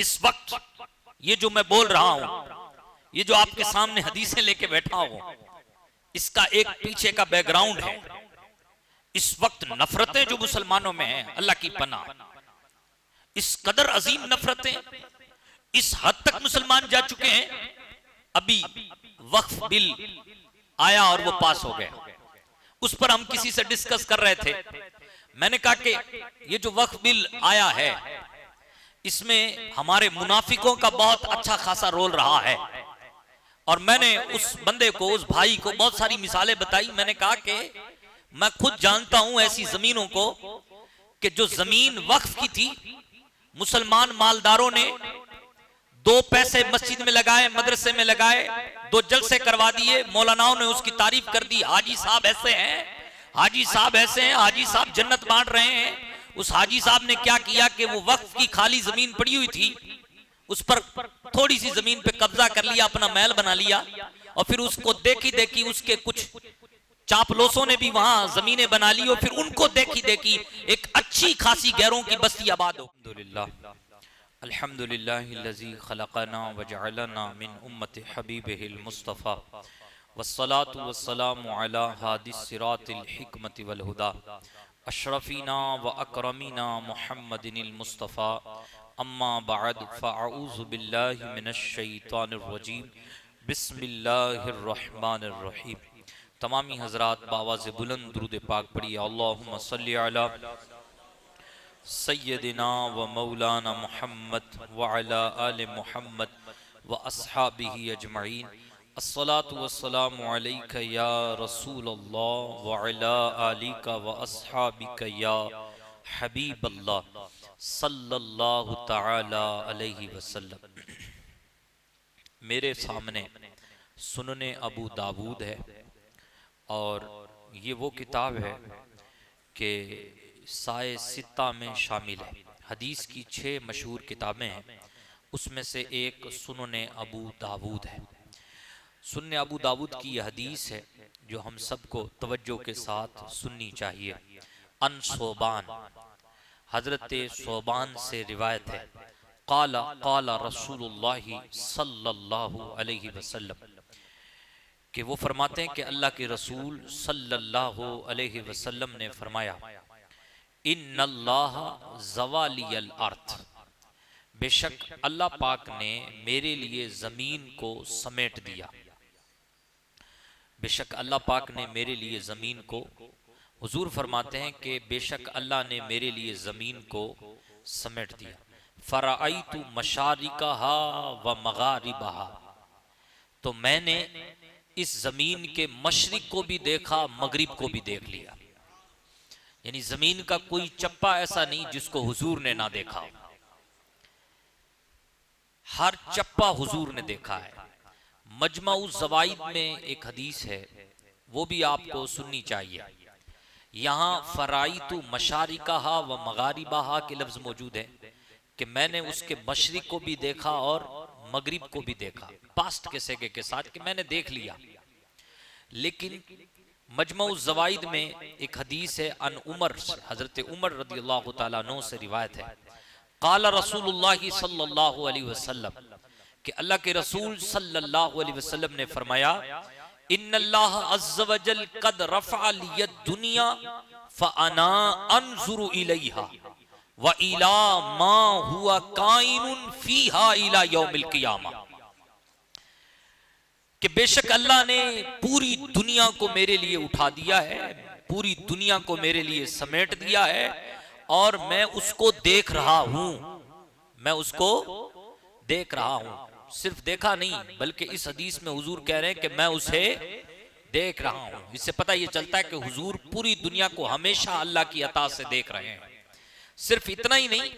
इस वक्त ये जो मैं बोल रहा हूं, ये जो आपके सामने हदीसें लेके बैठा हूं, इसका एक पीछे का बैकग्राउंड है। इस वक्त नफरतें जो मुसलमानों में हैं, अल्लाह की पनाह, इस कदर अजीम नफरतें, इस हद तक मुसलमान जा चुके हैं। अभी वक्फ बिल आया और वो पास हो गया, उस पर हम किसी से डिस्कस कर रहे थे। मैंने कहा कि ये जो वक्फ बिल आया है, इसमें हमारे मुनाफिकों का बहुत अच्छा खासा रोल रहा है। और मैंने उस बंदे को, उस भाई को बहुत सारी मिसालें बताई। मैंने कहा कि मैं खुद जानता हूं ऐसी जमीनों को कि जो जमीन वक्फ की थी, मुसलमान मालदारों ने 2 पैसे मस्जिद में लगाए, मदरसे में लगाए, 2 जलसे करवा दिए, मौलानाओं ने उसकी तारीफ कर दी। हाजी साहब ऐसे हैं, हाजी साहब ऐसे हैं, हाजी साहब जन्नत बांट रहे हैं। उस हाजी साहब ने क्या किया कि वो वक्फ की खाली जमीन पड़ी हुई थी, उस पर थोड़ी सी जमीन पे कब्जा कर लिया, अपना महल बना लिया। और फिर उसको देखी देखी उसके कुछ चापलोसों ने भी वहां जमीनें बना ली, और फिर उनको देखी देखी एक अच्छी खासी गैरों की बस्ती आबाद हो। अल्हम्दुलिल्लाहिल्लज़ी खलक़ना व जअलना मिन उम्मति हबीबिहिल मुस्तफ़ा वस्सलातु वस्सलामु अला हादिस सिरातिल हिकमति वल हुदा अशरफीना व अकरमीना मुहम्मदिनिल मुस्तफ़ा अम्मा बअद फ़अऊज़ु बिल्लाहि मिनश शैतानिर रजीम बिस्मिल्लाहिर रहमानिर रहीम। तमामी हज़रात बावाज़ बुलंद दुरूद पाक पढ़िए। अल्लाहुम्मा सल्लि अला सय्यदिना व मौलाना मुहम्मद व अला आले मुहम्मद व अस्हाबिही अजमईन। अस्सलातु वस्सलामु अलैका या रसूलल्लाह व अला आलिका व अस्हाबिका या हबीबल्लाह सल्लल्लाहु तआला अलैहि वसल्लम। मेरे सामने सुनने अबू दाऊद है, और ये वो किताब है कि साए सित्ता में शामिल है। हदीस की 6 मशहूर किताबें हैं, उसमें से एक सुनने अबू दाऊद है। सुनने अबू दाऊद की यह हदीस है जो हम सबको तवज्जो के साथ सुननी चाहिए। अन सोबान, हजरत सोबान से रिवायत है, काला काला रसूलुल्लाह सल्लल्लाहु अलैहि वसल्लम, कि वो फरमाते हैं कि अल्लाह के रसूल सल्लल्लाहु अलैहि वसल्लम ने फरमाया, इन्नल्लाह ज़वालियल अर्थ, बेशक अल्लाह पाक ने मेरे लिए जमीन को समेट दिया। बेशक अल्लाह पाक ने मेरे लिए जमीन को, हुजूर फरमाते हैं कि बेशक अल्लाह ने मेरे लिए जमीन को समेट दिया। फराइतु मशारिकहा व मगारिबहा, तो मैंने इस जमीन के मशरिक को भी देखा, मगरिब को भी देख लिया। यानी जमीन का कोई चप्पा ऐसा नहीं जिसको हुजूर ने ना देखा, हर चप्पा हुजूर ने देखा है। मजमाउ ज़वाइद में एक हदीस है, वो भी आपको सुननी चाहिए। यहाँ फराइतु मशारिकहा व मगारिबहा के लफ्ज मौजूद है कि मैंने उसके मशरिक को भी देखा और मगरिब को भी देखा, पास्ट के सेगे के साथ कि मैंने देख लिया। लेकिन मजमऊ ज़वाइद में एक हदीस है, अन उमर, हजरत उमर रदियल्लाहु ताला अन्हु से रिवायत है, काला रसूलुल्लाह सल्लल्लाहु अलैहि वसल्लम, कि अल्लाह के रसूल सल्लल्लाहु अलैहि वसल्लम ने फरमाया, इन्नल्लाह अज़्ज़ व जल कद रफ़अ लियद दुनिया फ़अना अनज़ुरु इलैहा व इला मा हुवा काइनुन फ़ीहा इला यौमिल क़ियामा, कि बेशक अल्लाह ने पूरी दुनिया को मेरे लिए उठा दिया है, पूरी दुनिया को मेरे लिए समेट दिया है, और मैं उसको देख रहा हूं। मैं उसको देख रहा हूं, सिर्फ देखा नहीं, बल्कि इस हदीस में हुजूर कह रहे हैं कि मैं उसे देख रहा हूं। इससे पता यह चलता है कि हुजूर पूरी दुनिया को हमेशा अल्लाह की अता से देख रहे हैं। सिर्फ इतना ही नहीं,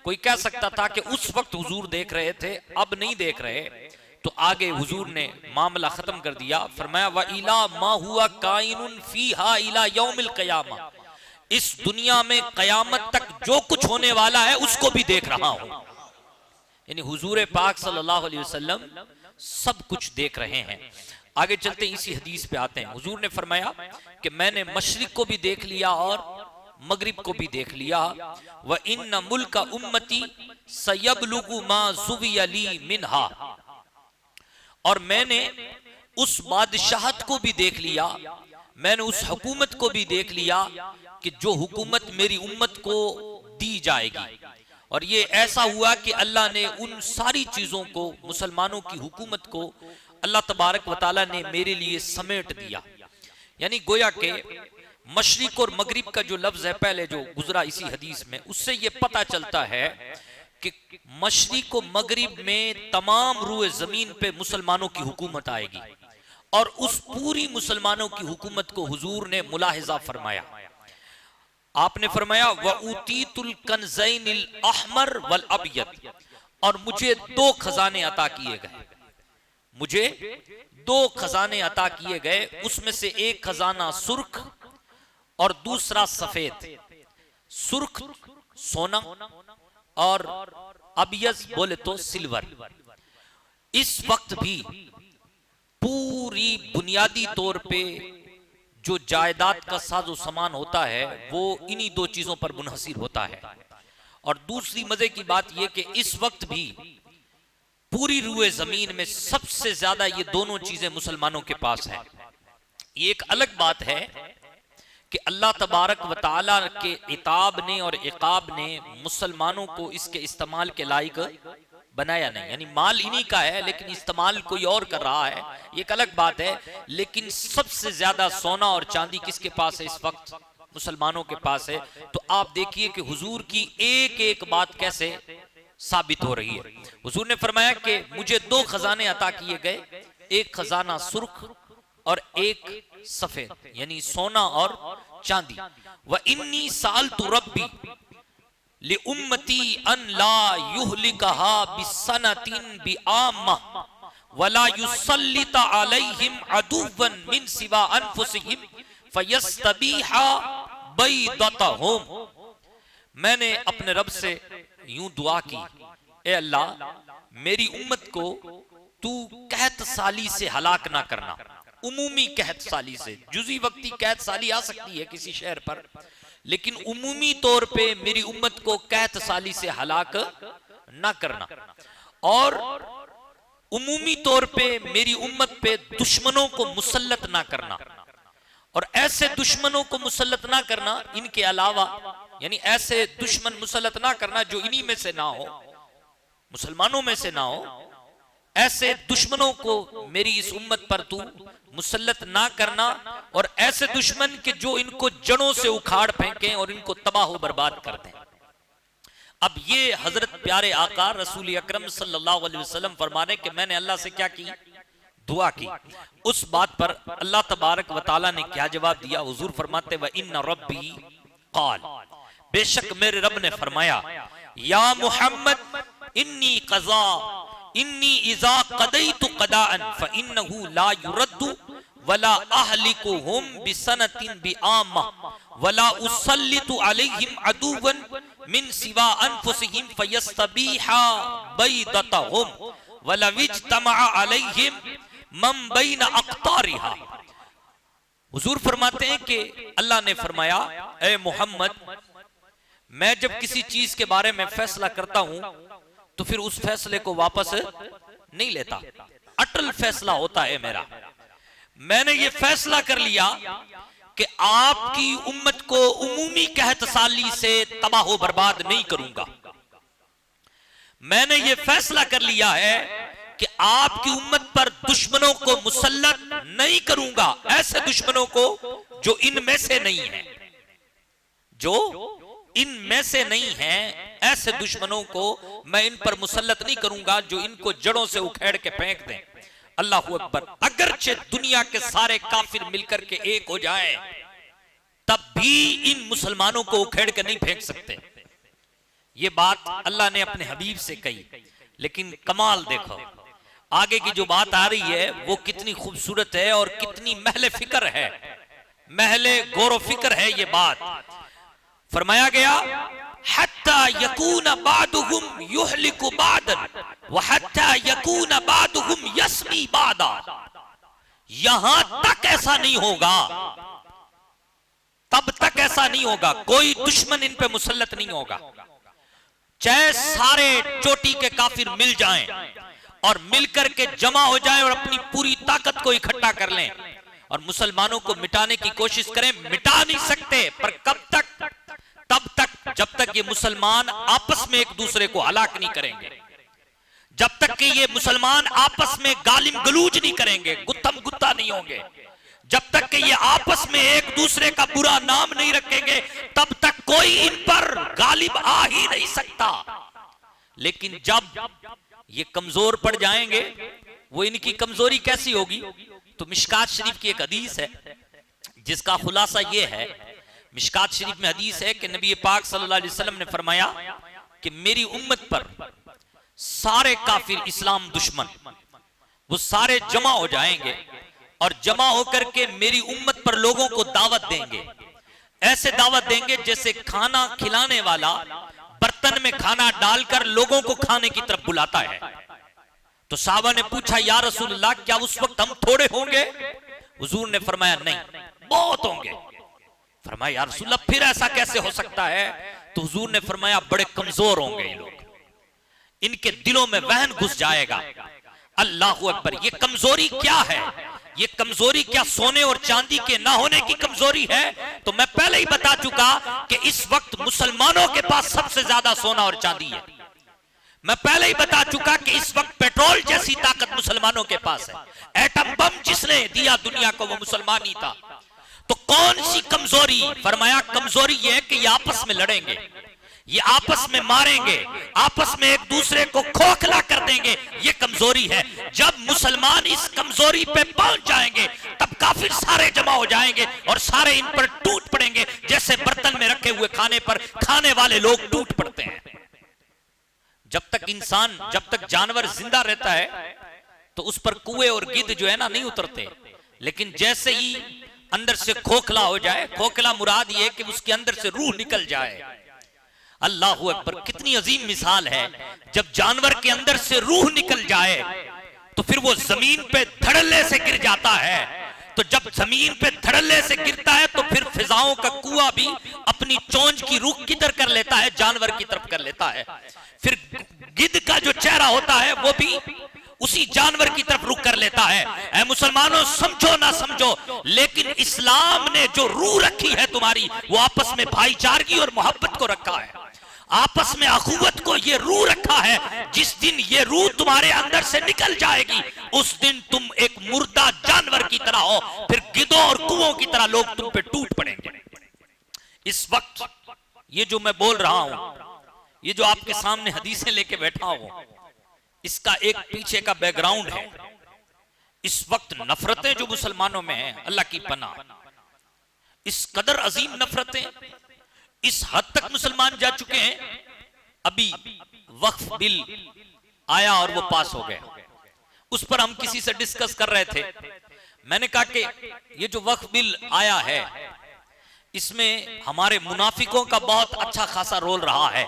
कोई कह सकता था कि उस वक्त हुजूर देख रहे थे, अब नहीं देख रहे, तो आगे हुजूर ने मामला खत्म कर दिया। फरमाया व इला मा हुआ काइनुन फीहा इला यौमिल क़ियामा, इस दुनिया में कयामत तक जो कुछ होने वाला है उसको भी देख रहा हूं। यानी हुजूर पाक सल्लल्लाहु अलैहि वसल्लम सब कुछ देख रहे हैं। आगे चलते इसी हदीस पे आते हैं। हुजूर ने फरमाया कि मैंने मशरिक को भी देख लिया और मगरिब को भी देख लिया। व इन्न मुल्क उम्मती सयबलुगु मा ज़ुविया ली मिनहा, और मैंने उस बादशाहत को भी देख लिया, मैंने उस हुकूमत को भी देख लिया कि जो हुकूमत मेरी उम्मत को दी जाएगी। और ये ऐसा हुआ कि अल्लाह ने उन सारी चीजों को, मुसलमानों की हुकूमत को अल्लाह तबारक व तआला ने मेरे लिए समेट दिया। यानी गोया के मशरिक और मगरिब का जो लफ्ज है पहले जो गुजरा इसी हदीस में, उससे ये पता चलता है कि मशरिक और मगरिब में तमाम रूए जमीन पे मुसलमानों की हुकूमत आएगी। और उस पूरी मुसलमानों की हुकूमत को हुजूर ने मुलाहिजा फरमाया। आपने फरमाया व उतीतुल कन्ज़ैनिल अहमर वल अबयद, और मुझे 2 खजाने अता किए गए, मुझे 2 खजाने अता किए गए। उसमें से एक खजाना सुर्ख और दूसरा सफेद। सुर्ख सोना और अबियज बोले तो सिल्वर। इस वक्त भी पूरी बुनियादी तौर पे जो जायदाद का साजो सामान होता है वो इन्हीं 2 चीजों पर मुनहसिर होता है। और दूसरी मजे की बात यह कि इस वक्त भी पूरी रूए जमीन में सबसे ज्यादा ये दोनों चीजें मुसलमानों के पास है। ये एक अलग बात है कि अल्लाह तबारक व तआला के इताब ने और इकाब ने मुसलमानों को इसके इस्तेमाल के लायक बनाया नहीं। यानी माल इन्हीं का है लेकिन इस्तेमाल कोई और कर रहा है, ये एक अलग बात है। लेकिन सबसे ज्यादा सोना और चांदी किसके पास है इस वक्त? मुसलमानों के पास है। तो आप देखिए कि हुजूर की एक एक बात कैसे साबित हो रही है। हुजूर ने फरमाया कि मुझे 2 खजाने अता किए गए, एक खजाना सुर्ख और एक सफेद, यानी सोना और चांदी। व इन्नी सालतु रब्बी लि उम्मती अन ला युहलिकहा बिसनतिन बिआम्मा वला युसल्लित अलैहिम अदुवन मिन सिवा अनफुसिहिम फयस्तबीहा बैदतहुम। मैंने अपने रब से यूं दुआ की, ए अल्लाह मेरी उम्मत को तू कहत साली से हलाक ना करना। उमूमी कहत साली से, जुजी वक्ती कहत साली आ सकती है किसी शहर पर, लेकिन उमूमी तौर पे मेरी उम्मत को कहत साली से हलाक ना करना। और उमूमी तौर पे मेरी उम्मत पे दुश्मनों को मुसल्लत ना करना। और ऐसे दुश्मनों को मुसल्लत ना करना इनके अलावा, यानी ऐसे दुश्मन मुसल्लत ना करना जो इन्हीं में से ना हो, मुसलमानों में से ना हो। ऐसे दुश्मनों को मेरी इस उम्मत पर तू मुसल्लत ना करना, और ऐसे दुश्मन के जो इनको जड़ों से उखाड़ फेंकें और इनको तबाह बर्बाद कर दें। अब ये हजरत प्यारे आका रसूल अकरम सल्लल्लाहु अलैहि वसल्लम फरमाने कि मैंने अल्लाह से क्या की? दुआ की। उस बात पर अल्लाह तबारक व तआला ने क्या जवाब दिया? हुजूर फरमाते व इन्ना रब्बी क़ाल, बेशक मेरे रब ने फरमाया, या मुहम्मद इन्नी क़ज़ा इन्नी इज़ा क़दैतु क़दाअन फ़इन्नहु ला युरद्दु वला अहलिकुहुम बिसनतिन बिआम्मा वला उसल्लितु अलैहिम अदुवन मिन सिवा अनफुसिहिम फयस्तबीहा बैदतहुम वला विज्तमअ अलैहिम मम बैन अक़तारिहा। हुजूर फरमाते हैं कि अल्लाह ने फरमाया, ए मोहम्मद मैं जब किसी चीज के बारे में फैसला करता हूं तो फिर उस फैसले को वापस नहीं लेता, अटल फैसला होता है मेरा। मैंने ये फैसला कर लिया कि आपकी उम्मत को उमूमी कहत साली से तबाह बर्बाद नहीं करूंगा। मैंने ये फैसला कर लिया है कि आपकी उम्मत पर दुश्मनों को मुसल्लत नहीं करूंगा, ऐसे दुश्मनों को जो इनमें से नहीं है, जो इनमें से नहीं है, ऐसे दुश्मनों को मैं इन पर मुसल्लत नहीं करूंगा जो इनको जड़ों से उखेड़ के फेंक दें। अल्लाहू अकबर। अगरचे दुनिया के सारे काफिर मिलकर के एक हो जाए तब भी इन मुसलमानों को उखेड़ के नहीं फेंक सकते। ये बात अल्लाह ने अपने हबीब से कही, लेकिन कमाल देखो आगे की जो बात आ रही है वो कितनी खूबसूरत है और कितनी महले फिक्र है, महले गौर फिक्र है। ये बात फरमाया गया, हत्ता यकून बादुहुम युहलिकु बादन व हत्ता यकून बादुहुम यस्मी बादा। यहां तक ऐसा नहीं होगा तब तक ऐसा नहीं होगा, कोई दुश्मन इन पे मुसल्लत नहीं होगा। चाहे सारे चोटी के काफिर मिल जाएं और मिलकर के जमा हो जाएं और अपनी पूरी ताकत को इकट्ठा कर लें और मुसलमानों को मिटाने की कोशिश करें, मिटा नहीं सकते। पर कब तक? तब तक जब तक ये मुसलमान आपस में एक दूसरे को हलाक नहीं करेंगे, जब तक कि ये मुसलमान आपस में गालिम गलूज नहीं करेंगे, गुत्तम गुत्ता नहीं होंगे, जब तक कि ये आपस में एक दूसरे का बुरा नाम नहीं रखेंगे, तब तक कोई इन पर गालिब आ ही नहीं सकता। लेकिन जब ये कमजोर पड़ जाएंगे, वो इनकी कमजोरी कैसी होगी? तो मिशकात शरीफ की एक हदीस है जिसका खुलासा ये है। मिशकात शरीफ में हदीस है कि नबी पाक सल्लल्लाहु अलैहि वसल्लम ने फरमाया कि मेरी उम्मत पर सारे काफिर इस्लाम दुश्मन वो सारे जमा हो जाएंगे और जमा होकर के मेरी उम्मत पर लोगों को दावत देंगे। ऐसे दावत देंगे जैसे खाना खिलाने वाला बर्तन में खाना डालकर लोगों को खाने की तरफ बुलाता है। तो साहबा ने पूछा, या रसूलल्लाह, क्या उस वक्त हम थोड़े होंगे? हुजूर ने फरमाया, नहीं, बहुत होंगे। फरमाया, या रसूलल्लाह, फिर ऐसा कैसे हो सकता है? तो हुजूर ने फरमाया, बड़े कमजोर होंगे ये लोग, इनके दिलों में वहन घुस जाएगा। अल्लाहु अकबर। ये कमजोरी क्या है? ये कमजोरी क्या सोने और चांदी के ना होने की कमजोरी है? तो मैं पहले ही बता चुका कि इस वक्त मुसलमानों के पास सबसे ज्यादा सोना और चांदी है। मैं पहले ही बता चुका कि इस वक्त पेट्रोल जैसी ताकत मुसलमानों के पास है। एटम बम जिसने दिया दुनिया को वो मुसलमान ही था। तो कौन सी कमजोरी? फरमाया, कमजोरी ये है कि ये आपस में लड़ेंगे, ये आपस में मारेंगे, आपस में एक दूसरे को खोखला कर देंगे, ये कमजोरी है। जब मुसलमान इस कमजोरी पे पहुंच जाएंगे तब काफिर सारे जमा हो जाएंगे और सारे इन पर टूट पड़ेंगे जैसे बर्तन में रखे हुए खाने पर खाने वाले लोग टूट पड़ते हैं। जब तक इंसान, जब तक जानवर जिंदा रहता है तो उस पर कुएं और गिद्ध जो है ना नहीं उतरते, लेकिन जैसे ही अंदर से खोखला हो जाए, खोखला मुराद ये कि उसके अंदर से रूह निकल जाए। अल्लाहु अकबर। कितनी अजीम मिसाल है। जब जानवर के अंदर से रूह निकल जाए तो फिर वो जमीन पे धड़ल्ले से गिर जाता है। तो जब जमीन पे धड़ल्ले से गिरता है तो फिर फिजाओं का कुआं भी अपनी चोंच की रुख किधर कर लेता है? जानवर की तरफ कर लेता है। फिर गिद्ध का जो चेहरा होता है वो भी उसी जानवर की तरफ रुख कर लेता है। ऐ मुसलमानों, समझो ना समझो, लेकिन इस्लाम ने जो रूह रखी है तुम्हारी, वो आपस में भाईचारगी और मोहब्बत को रखा है, आपस में अखुवत को ये रूह रखा है। जिस दिन ये रूह तुम्हारे अंदर से निकल जाएगी उस दिन तुम एक मुर्दा जानवर की तरह हो, फिर गिद्धों और कुओं की तरह लोग तुम पे टूट पड़ेंगे। इस वक्त ये जो मैं बोल रहा हूं, ये जो आपके सामने हदीसें लेके बैठा हूं, इसका एक पीछे का बैकग्राउंड है। इस वक्त नफरतें जो मुसलमानों में हैं, अल्लाह की पनाह, इस कदर अजीम नफरतें, इस हद तक मुसलमान जा चुके हैं। अभी वक्फ बिल आया और वो पास हो गया, उस पर हम किसी से डिस्कस कर रहे थे। मैंने कहा कि ये जो वक्फ बिल आया है इसमें हमारे मुनाफिकों का बहुत अच्छा खासा रोल रहा है।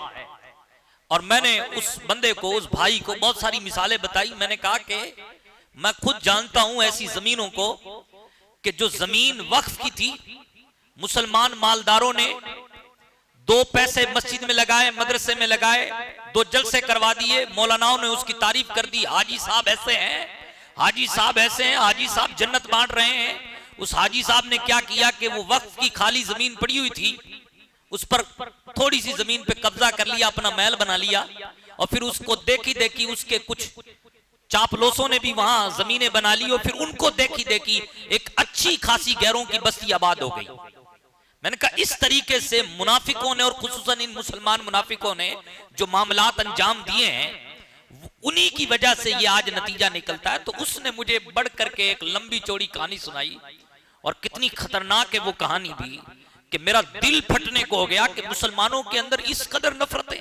और मैंने उस बंदे को, उस भाई को बहुत सारी मिसालें बताई। मैंने कहा कि मैं खुद जानता हूं ऐसी जमीनों को कि जो जमीन वक्फ की थी, मुसलमान मालदारों ने 2 पैसे मस्जिद में लगाए, मदरसे में लगाए, 2 जलसे करवा दिए, मौलानाओं ने उसकी तारीफ कर दी, हाजी साहब ऐसे हैं, हाजी साहब ऐसे हैं, हाजी साहब जन्नत बांट रहे हैं। उस हाजी साहब ने क्या किया कि वो वक्फ की खाली जमीन पड़ी हुई थी, उस पर थोड़ी सी जमीन पे कब्जा कर लिया, अपना महल बना लिया, और फिर उसको देखी देखी उसके कुछ चापलोसों ने भी वहां जमीनें बना ली और फिर उनको देखी देखी एक अच्छी खासी गैरों की बस्ती आबाद हो गई। मैंने कहा इस तरीके से मुनाफिकों ने, और खुसूसन इन मुसलमान मुनाफिकों ने जो मामलात अंजाम दिए हैं, उन्हीं की वजह से ये आज नतीजा निकलता है। तो उसने मुझे बढ़ करके एक लंबी चौड़ी कहानी सुनाई, और कितनी खतरनाक है वो कहानी भी कि मेरा दिल फटने को हो गया कि मुसलमानों के अंदर इस कदर नफरतें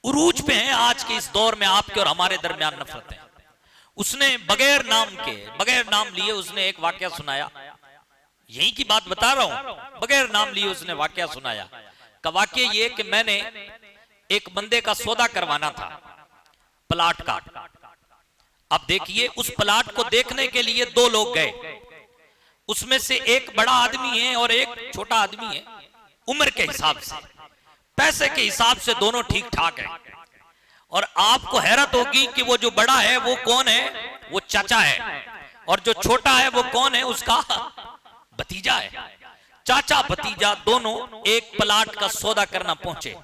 उरूज पे हैं। आज के इस दौर में आपके और हमारे दरमियान नफरतें। उसने बगैर नाम के, बगैर नाम लिए उसने एक वाकया सुनाया, यही की बात बता रहा हूं, बगैर नाम लिए उसने वाकया सुनाया। का वाकया ये कि मैंने एक बंदे का सौदा करवाना था प्लाट का। अब देखिए, उस प्लाट को देखने के लिए 2 लोग गए। उसमें से एक बड़ा आदमी है और एक छोटा आदमी है। उम्र के हिसाब से, पैसे के हिसाब से दोनों ठीक ठाक हैं। और आपको हैरत होगी कि वो जो बड़ा है वो कौन है? वो चाचा है। और जो छोटा है वो कौन है? उसका भतीजा है। चाचा भतीजा दोनों एक प्लाट का सौदा करना पहुंचे।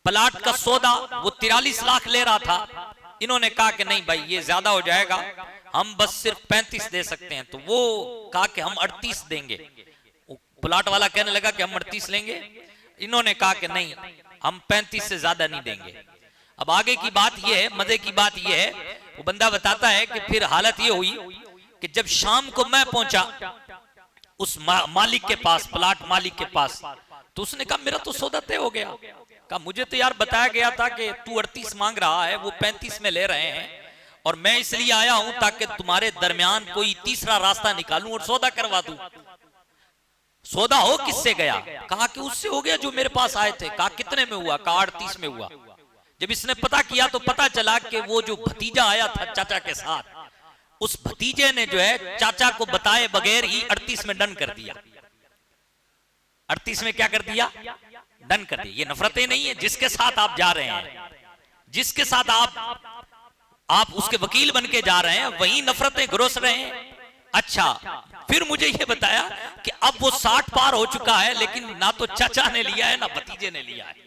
प्लाट का सौदा वो 43 लाख ले रहा था। इन्होंने कहा कि नहीं भाई ये ज्यादा हो जाएगा, हम बस सिर्फ 35 दे सकते हैं। तो वो कहा कि हम 38 देंगे। प्लाट वाला कहने लगा कि हम 38 लेंगे। इन्होंने कहा कि नहीं, हम 35 से ज्यादा नहीं देंगे। अब आगे की बात यह है, मजे की बात यह है, वो बंदा बताता है कि फिर हालत ये हुई कि जब शाम को मैं पहुंचा उस मालिक के पास, प्लाट मालिक के पास, तो उसने कहा मेरा तो सौदा तय हो गया। कहा मुझे तो यार बताया गया था कि तू 38 मांग रहा है, वो 35 में ले रहे हैं, और मैं इसलिए आया हूं ताकि तुम्हारे दरमियान कोई तीसरा रास्ता निकालूं और सौदा करवा दूं। सौदा हो किससे गया? कहा कि उससे हो गया जो मेरे पास आए थे। कहा कितने में हुआ? कहा 38 में हुआ। जब इसने पता किया तो पता चला कि वो जो भतीजा आया था चाचा के साथ, उस भतीजे ने जो है चाचा को बताए बगैर ही 38 में डन कर दिया। 38 में क्या कर दिया? डन कर दिया। ये नफरतें नहीं है जिसके साथ आप जा रहे हैं, जिसके साथ आप उसके वकील बन के जा रहे हैं, वही नफरतें घुस रहे हैं। अच्छा, फिर मुझे ये बताया कि अब वो 60 पार हो चुका है, लेकिन ना तो चाचा ने लिया है ना भतीजे ने लिया है।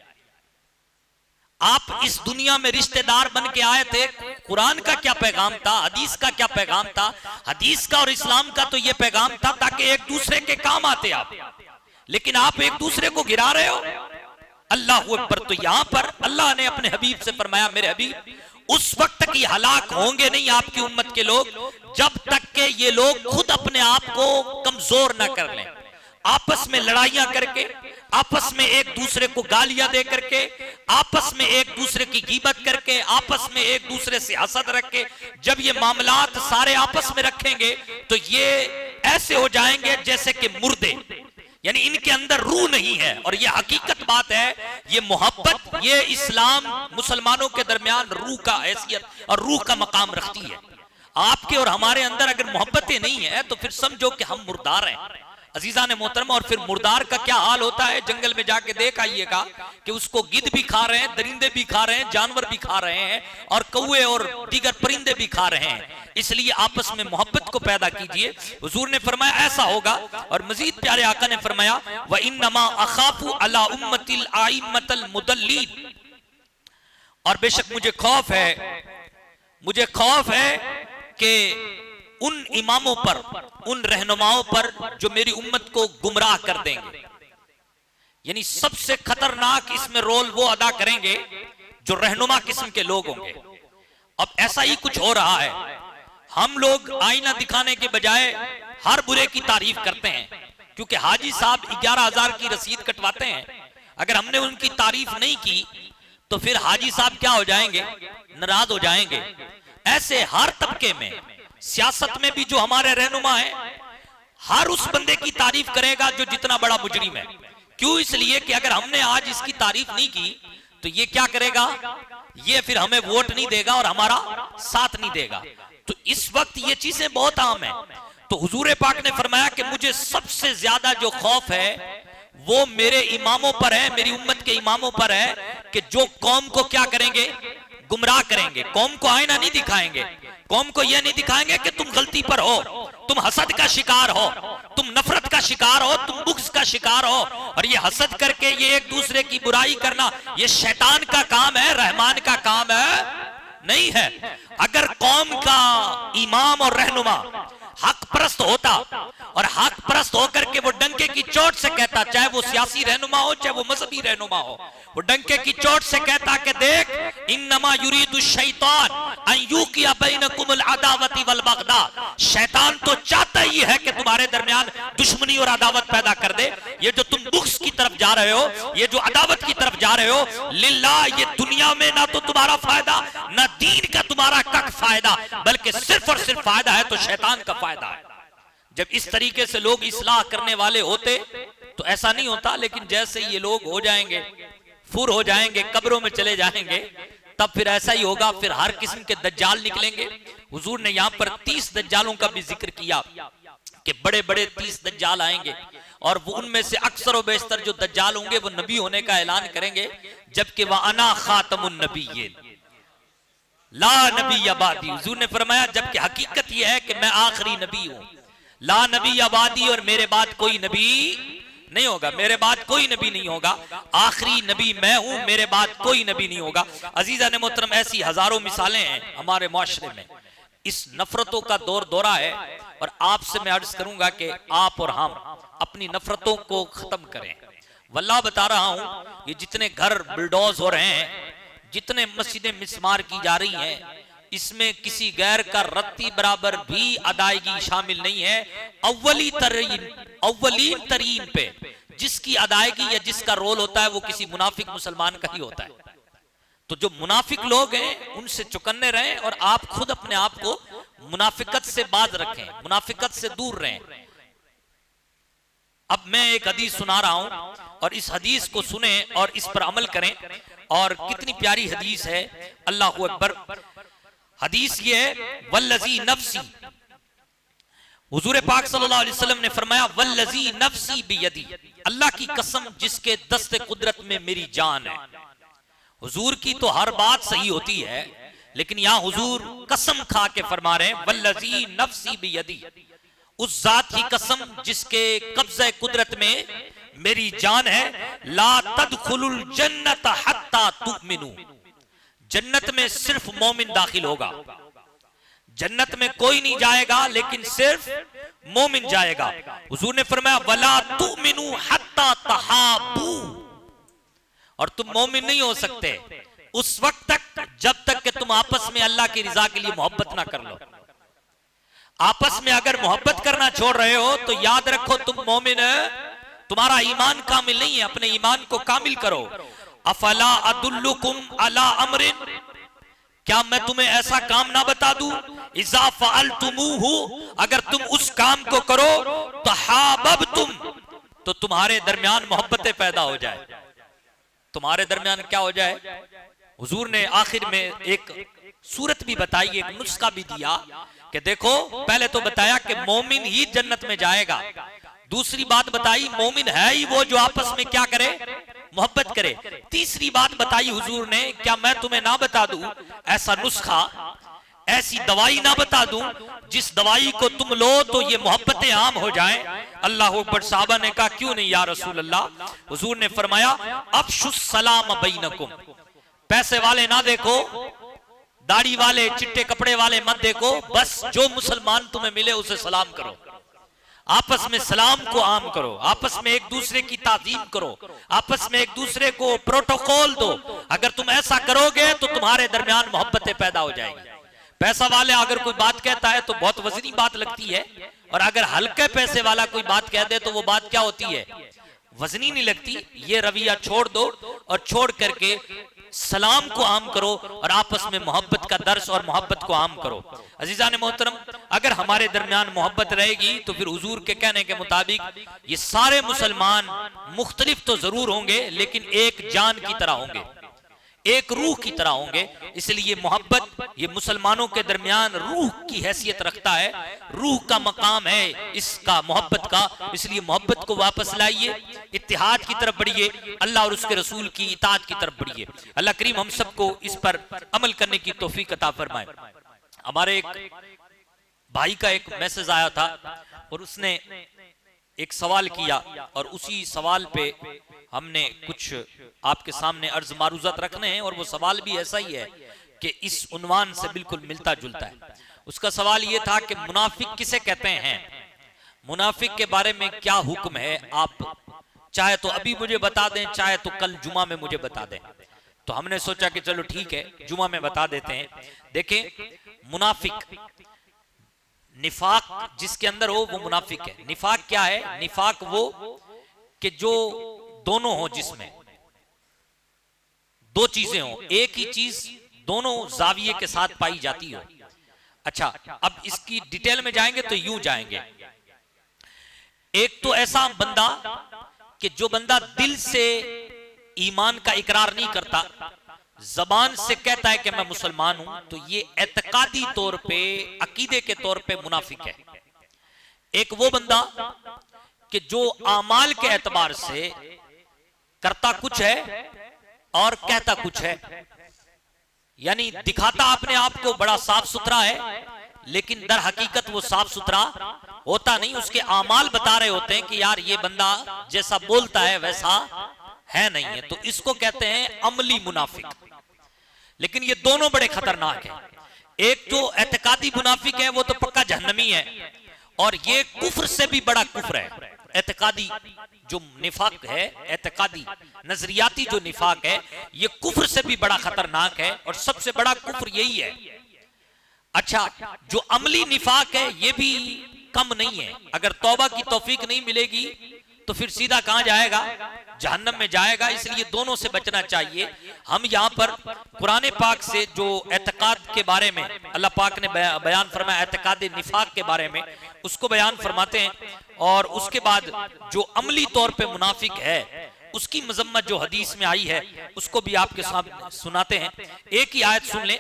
आप इस दुनिया में रिश्तेदार बन के आए थे। कुरान का क्या पैगाम था? हदीस का क्या पैगाम था? हदीस का और इस्लाम का तो ये पैगाम था ताकि एक दूसरे के काम आते आप, लेकिन आप एक दूसरे को गिरा रहे हो। अल्लाह अकबर। तो यहां पर अल्लाह ने अपने हबीब से फरमाया, मेरे हबीब उस वक्त तक ये हलाक होंगे नहीं आपकी उम्मत के लोग जब तक के ये लोग खुद अपने आप को कमजोर ना कर लें, आपस में लड़ाइयां करके, आपस में एक दूसरे को गालियां दे करके, आपस में एक दूसरे की गीबत करके, आपस में एक दूसरे से हसद रख के, जब ये मामलात सारे आपस में रखेंगे तो ये ऐसे हो जाएंगे जैसे कि मुर्दे, यानी इनके अंदर रूह नहीं है। और ये हकीकत बात है, ये मोहब्बत, ये इस्लाम मुसलमानों के दरमियान रूह का हैसियत और रूह का मकाम रखती है। आपके और हमारे अंदर अगर मोहब्बतें नहीं है तो फिर समझो कि हम मुर्दार हैं। अजीजा ने मोहतरमा, और फिर मुर्दार का क्या हाल होता है जंगल में जाके देख आइएगा कि उसको गिद्ध भी खा रहे हैं, दरिंदे भी खा रहे हैं, जानवर भी खा रहे हैं, और कौवे और दीगर परिंदे भी खा रहे हैं। इसलिए आपस में मोहब्बत को पैदा कीजिए। हुजूर ने फरमाया ऐसा होगा। और मजीद प्यारे आका ने फरमाया, व इन्नमा अखाफु अला उम्मतिल आइम्मतल मुदल्लीन, और बेशक मुझे खौफ है कि उन इमामों पर, उन रहनुमाओं पर जो मेरी उम्मत को गुमराह कर देंगे। यानी सबसे खतरनाक इसमें रोल वो अदा करेंगे जो रहनुमा किस्म के लोग होंगे। अब ऐसा ही कुछ हो रहा है। हम लोग आईना दिखाने के बजाय हर बुरे की तारीफ करते हैं, क्योंकि हाजी साहब 11,000 की रसीद कटवाते हैं। अगर हमने उनकी तारीफ नहीं की तो फिर हाजी साहब क्या हो जाएंगे? नाराज हो जाएंगे। ऐसे हर तबके में, सियासत में भी जो हमारे रहनुमा है, हर उस बंदे की तारीफ करेगा जो जितना बड़ा मुजरिम है। क्यों? इसलिए कि अगर हमने आज इसकी तारीफ नहीं की तो ये क्या करेगा? ये फिर हमें वोट नहीं देगा और हमारा साथ नहीं देगा। तो इस वक्त ये चीजें बहुत आम है। तो हुजूर पाक ने फरमाया कि मुझे सबसे ज्यादा जो खौफ है वो मेरे इमामों पर है, मेरी उम्मत के इमामों पर है, कि जो कौम को क्या करेंगे? गुमराह करेंगे। कौम को आईना नहीं दिखाएंगे, कौम को यह नहीं दिखाएंगे कि तुम गलती पर हो, तुम हसद का शिकार हो, तुम नफरत का शिकार हो, तुम बुग़्ज़ का शिकार हो। और ये हसद करके ये एक दूसरे की बुराई करना, ये शैतान का काम है, रहमान का काम है नहीं है। अगर कौम का इमाम और रहनुमा हक परस्त होता और हक परस्त होकर के वो डंके की चोट से कहता, चाहे वो सियासी रहनुमा हो चाहे वो मजहबी रहनुमा हो, वो डंके की चोट से कहता कि देख, इन्नमा युरीदु शैतान अन युकिया बैनकुमुल अदावती वल बगदा, शैतान तो चाहता ही है कि तुम्हारे दरमियान दुश्मनी और अदावत पैदा कर दे। ये जो तुम बुग़्ज़ की तरफ जा रहे हो, ये जो अदावत की तरफ जा रहे हो, लिल्लाह, ये दुनिया में ना तो तुम्हारा फायदा, ना दीन का तुम्हारा कक फायदा, बल्कि सिर्फ और सिर्फ फायदा है तो शैतान का फायदा है। जब इस तरीके से लोग इस्लाह करने वाले होते तो ऐसा नहीं होता, लेकिन जैसे ये लोग हो जाएंगे, फुर हो जाएंगे, कब्रों में चले जाएंगे, तब फिर ऐसा ही होगा। फिर हर किस्म के दज्जाल निकलेंगे। हुजूर ने यहां पर 30 दज्जालों का भी जिक्र किया कि बड़े बड़े 30 दज्जाल आएंगे और वो उनमें से अक्सर व बेशतर जो दज्जाल होंगे वो नबी होने का ऐलान करेंगे, जबकि वह अना खातमुन नबिय्यीन ला नबी अबादी। हुजूर ने फरमाया जबकि हकीकत यह है कि मैं आखिरी नबी हूं, ला नबी अबादी, और मेरे बाद कोई नबी नहीं होगा, मेरे बाद कोई नबी नहीं होगा, आखिरी नबी मैं हूं, मेरे बाद कोई नबी नहीं होगा। अजीजा ने मोहतरम, ऐसी हजारों मिसालें हैं हमारे माशरे में। इस नफरतों का दौरा है और आपसे मैं अर्ज करूंगा कि आप और हम अपनी नफरतों को खत्म करें। वल्लाह बता रहा हूं, ये जितने घर बुलडोज हो रहे हैं, जितने मस्जिदें मिस्मार की जा रही हैं, इसमें किसी गैर का रत्ती बराबर भी अदायगी शामिल नहीं है। अव्वलीन तरीन पे जिसकी अदायगी या जिसका रोल होता है वो किसी मुनाफिक मुसलमान का ही होता है। तो जो मुनाफिक लोग हैं उनसे चौकन्ने रहें और आप खुद अपने आप को मुनाफिकत से बाज रखें, मुनाफिकत से दूर रहें। अब मैं एक हदीस सुना रहा हूं और इस हदीस को सुने और इस पर अमल करें। और कितनी प्यारी हदीस है, अल्लाहु अकबर। हदीस ये है, वल्लज़ी नफ्सी, हुजूर पाक सल्लल्लाहु अलैहि वसल्लम ने फरमाया, वल्लज़ी नफ्सी बियदी, अल्लाह की कसम जिसके दस्ते कुदरत में मेरी जान है। हुजूर की तो हर बात सही होती है, लेकिन यहां हुजूर कसम खा के फरमा रहे हैं, वल्लज़ी नफ्सी बियदी, उस जात की कसम जिसके कब्ज़े कुदरत में मेरी जान है, ला तदखुलुल जन्नत हत्ता तुमिनु, जन्नत में सिर्फ मोमिन दाखिल होगा, जन्नत में कोई नहीं जाएगा लेकिन सिर्फ मोमिन जाएगा। हुजूर ने फरमाया, वला तुमिनु हत्ता तहाबू, और तुम मोमिन नहीं हो सकते उस वक्त तक जब तक कि तुम आपस में अल्लाह की रिजा के लिए मोहब्बत ना कर लो। आपस में अगर मोहब्बत करना छोड़ रहे हो तो याद रखो तुम मोमिन, तुम्हारा ईमान कामिल नहीं है, अपने ईमान को कामिल करो। अफला अदुल्लुकुम अला अमरिन, क्या मैं तुम्हें ऐसा काम ना बता दूं, इज़ा फ़अलतुमूहु, अगर तुम उस काम को करो तो हाबबतुम, तो तुम्हारे दरमियान मोहब्बतें पैदा हो जाए। तुम्हारे दरमियान क्या हो जाए? हुजूर ने आखिर में एक सूरत भी बताई, एक नुस्खा भी दिया कि देखो, पहले तो बताया कि मोमिन ही जन्नत में जाएगा, दूसरी बात बताई मोमिन है ही वो जो आपस में क्या करे, मोहब्बत करे। तीसरी बात बताई हुजूर ने, क्या मैं तुम्हें ना बता दूं ऐसा नुस्खा, ऐसी दवाई ना बता दूं जिस दवाई को तुम लो तो ये मोहब्बतें आम हो जाएं। अल्लाह अकबर। साहबा ने कहा क्यों नहीं या रसूल अल्लाह? हुजूर ने फरमाया, अफशुस सलाम बैनकुम, पैसे वाले ना देखो, दाढ़ी वाले चिट्टे कपड़े वाले मत देखो, बस जो मुसलमान तुम्हें मिले उसे सलाम करो, आपस में सलाम को आम करो, आपस में एक दूसरे की ताज़ीम करो, आपस में एक दूसरे को प्रोटोकॉल दो। अगर तुम ऐसा करोगे तो तुम्हारे दरमियान मोहब्बतें पैदा हो जाएंगी। पैसा वाले अगर कोई बात कहता है तो बहुत वजनी बात लगती है, और अगर हल्के पैसे वाला कोई बात कह दे तो वो बात क्या होती है, वजनी नहीं लगती। ये रवैया छोड़ दो और छोड़ करके सलाम को आम करो और आपस में मोहब्बत का दर्स और मोहब्बत को आम करो। अजीजा ने मोहतरम, अगर हमारे दरमियान मोहब्बत रहेगी तो फिर हुजूर के कहने के मुताबिक ये सारे मुसलमान मुख्तलिफ तो जरूर होंगे लेकिन एक जान की तरह होंगे, एक रूह की तरह होंगे। इसलिए मोहब्बत ये मुसलमानों के दरमियान रूह की हैसियत रखता है, रूह का मकाम है इसका, मोहब्बत का। इसलिए मोहब्बत को वापस लाइए, इत्तिहाद की तरफ बढ़िए, अल्लाह और उसके रसूल की इताअत की तरफ बढ़िए। अल्लाह करीम हम सबको इस पर अमल करने की तौफीक अता फरमाए। हमारे एक भाई का एक मैसेज आया था और उसने एक सवाल किया और उसी सवाल पे हमने कुछ आपके सामने अर्ज मारूजात रखने हैं, और वो सवाल भी ऐसा ही है कि इस उन्वान से बिल्कुल मिलता जुलता है। उसका सवाल ये था कि मुनाफिक किसे कहते हैं, मुनाफिक के बारे में क्या हुक्म है, आप चाहे तो अभी मुझे बता दें, चाहे तो कल जुमा में मुझे बता दें। तो हमने सोचा कि चलो ठीक है, जुमा में बता देते हैं। देखें, मुनाफिक, निफाक जिसके अंदर हो वो मुनाफिक है। निफाक क्या है? निफाक वो कि जो दोनों हो, जिसमें दो चीजें हो, एक ही चीज दोनों जाविये के साथ पाई जाती हो। अच्छा, अब इसकी डिटेल में जाएंगे तो यूं जाएंगे। एक तो ऐसा बंदा कि जो बंदा दिल से ईमान का इकरार नहीं करता, जबान से कहता है कि मैं मुसलमान हूं, तो ये एतकादी तौर पे, अकीदे के तौर पे मुनाफिक है। एक वो बंदा कि जो आमाल के एतबार से करता कुछ है और कहता कुछ है, यानी दिखाता अपने आप को बड़ा साफ सुथरा है, लेकिन दर हकीकत वो साफ सुथरा होता नहीं, उसके आमाल बता रहे होते हैं कि यार ये बंदा जैसा बोलता है वैसा है नहीं है। तो इसको कहते हैं अमली मुनाफिक। लेकिन ये दोनों बड़े खतरनाक हैं। एक जो एतकादी मुनाफिक है वो तो पक्का जहन्नमी है, और ये कुफ्र से भी बड़ा कुफ्र है। एतकादी जो निफाक है, एतकादी नजरियाती जो निफाक है, ये कुफ्र से भी बड़ा खतरनाक है, और सबसे बड़ा कुफ्र यही है। अच्छा, जो अमली निफाक है ये भी कम नहीं है। अगर तौबा की तौफीक नहीं मिलेगी तो फिर सीधा कहां जाएगा? जहन्नम में जाएगा। इसलिए दोनों से बचना चाहिए। हम यहाँ पर कुरान पाक से जो एतकाद के बारे में अल्लाह पाक ने बयान फरमाया, एतकाद निफाक के बारे में, उसको बयान फरमाते हैं, और उसके बाद जो अमली तौर पे मुनाफिक है उसकी मजम्मत जो हदीस में आई है उसको भी आपके सामने सुनाते हैं। एक ही आयत सुन लें।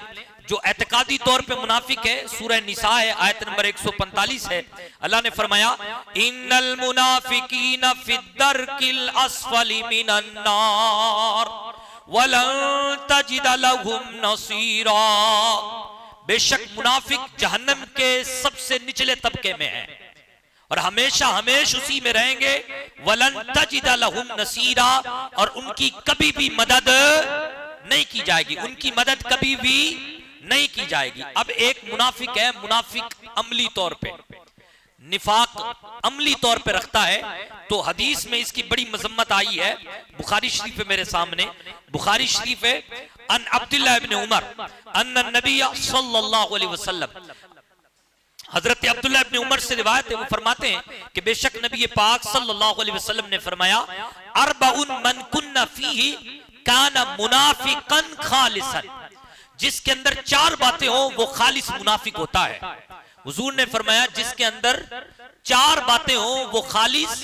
जो एतकादी तौर पे मुनाफिक है, सूरह निसा है, आयत नंबर 145 है। अल्लाह ने फरमाया, इन्नल मुनाफिकीन फिद्दरकिल अस्फली मिनन नार वलन तजिद लहुम नसीरा। बेशक मुनाफिक जहन्नम के सबसे निचले तबके में है और हमेशा हमेशा उसी में रहेंगे। वलन तजिद लहुम नसीरा, और उनकी कभी भी मदद नहीं की जाएगी, उनकी मदद कभी भी नहीं की जाएगी। अब एक मुनाफिक है, मुनाफिक अमली तौर पे निफाक अमली तौर पे रखता है, तो हदीस में इसकी बड़ी मजम्मत आई है। बुखारी शरीफ है मेरे सामने, बुखारी शरीफ है, अन अब्दुल्लाह इब्न उमर अन्न नबी सल्लल्लाहु अलैहि वसल्लम, हजरत अब्दुल्लाह इब्न उमर से रिवायत है, वो फरमाते हैं कि बेशक नबी पाक सल्लल्लाहु अलैहि वसल्लम ने फरमाया, अरबउन मन कुन्ना फीही काना मुनाफिकन खालिसन। जिसके अंदर 4 बातें हो वो खालिस मुनाफिक होता है। हुजूर ने फरमाया जिसके अंदर 4 बातें हो वो खालिस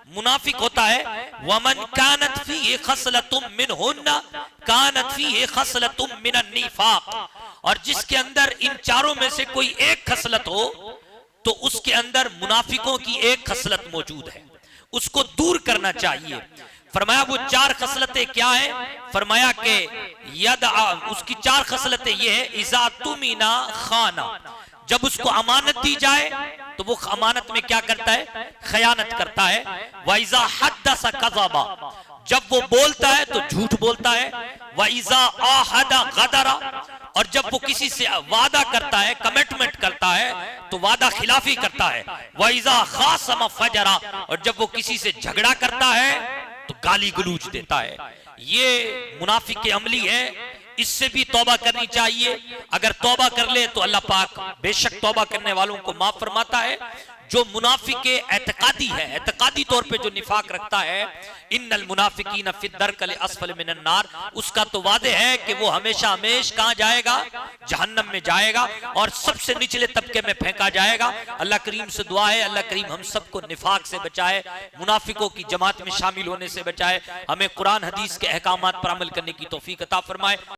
मुनाफिक होता है। वमन कानत फीही खसलतुम मिनहुन्ना कानत फीही खसलतुम मिनन निफाक। और जिसके अंदर इन 4 में से कोई एक खसलत हो तो उसके अंदर मुनाफिकों की एक खसलत मौजूद है, उसको दूर करना चाहिए। फरमाया वो 4 खसलतें क्या है? फरमाया कि यद उसकी 4 खसलतें ये है, इज़ा तुमिना खाना, जब उसको अमानत दी जाए तो वो अमानत में क्या करता है? खयानत करता है। वइज़ा हद्दस कज़बा, जब वो बोलता है तो झूठ बोलता है। वइज़ा आहदा गदरा, और जब वो किसी से वादा करता है, कमिटमेंट करता है, तो वादा खिलाफी करता है। वइज़ा खासम फजरा, और जब वो किसी से झगड़ा करता है तो गाली गलूज देता है। ये मुनाफिक के अमली है, इससे भी तौबा करनी चाहिए। अगर तौबा कर ले तो अल्लाह पाक बेशक तौबा करने वालों को माफ फरमाता है। जो मुनाफिक एतकादी है, एतकादी तौर पे जो निफाक रखता है, इन्नल मुनाफिकीन फिद्दरकल अस्फल मिनन नार, उसका तो वादे है कि वो हमेशा हमेशा कहां जाएगा? जहन्नम में जाएगा और सबसे निचले तबके में फेंका जाएगा। अल्लाह करीम से दुआ है, अल्लाह करीम हम सबको निफाक से बचाए, मुनाफिकों की जमात में शामिल होने से बचाए, हमें कुरान हदीस के अहकामात पर अमल करने की तौफीक अता फरमाए।